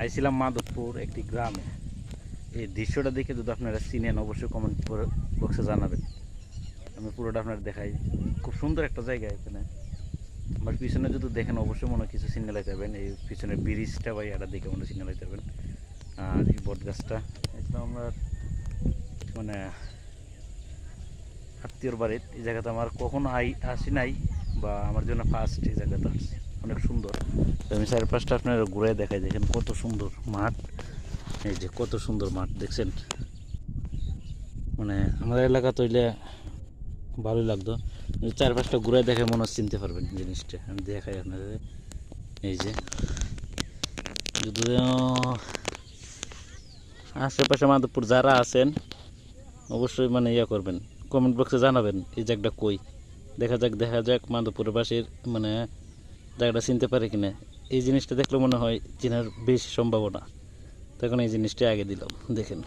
আইছিলাম মাধবপুর একটি গ্রামে। এই দৃশ্যটা দেখে যদি আপনারা চিনেন অবশ্যই কমেন্ট বক্সে জানাবেন। আমি পুরোটা আপনার দেখাই। খুব সুন্দর একটা জায়গা এখানে। আমার পিছনে যদি দেখেন অবশ্যই মনে কিছু চিনে লাইতে পারবেন। এই পিছনে ব্রিজটা বা এটা দেখে মনে চিনে লাইতে পারবেন। আর এই বট গাছটা এটা আমরা মানে আত্মীয়র বাড়ির। এই জায়গাতে আমার কখনো আসি নাই বা আমার জন্য ফার্স্ট এই জায়গাতে আসছি। অনেক সুন্দর। আমি চারপাশটা আপনার ঘুরে দেখাই, দেখেন কত সুন্দর মাঠ। এই যে কত সুন্দর মাঠ দেখছেন। মানে আমাদের এলাকা তৈলে ভালোই লাগতো। চারপাশটা ঘুরে দেখে মনে চিনতে পারবেন জিনিসটা। আমি দেখাই আপনাদের। এই যে যদি আশেপাশে মাধবপুর যারা আছেন অবশ্যই মানে ইয়া করবেন, কমেন্ট বক্সে জানাবেন এই জায়গাটা কই। দেখা যাক মাধবপুরের পাশের মানে জায়গাটা চিনতে পারে কিনা। এই জিনিসটা দেখলে মনে হয় চেনার বেশি সম্ভাবনা, তখন এই জিনিসটা আগে দিলাম। দেখেন।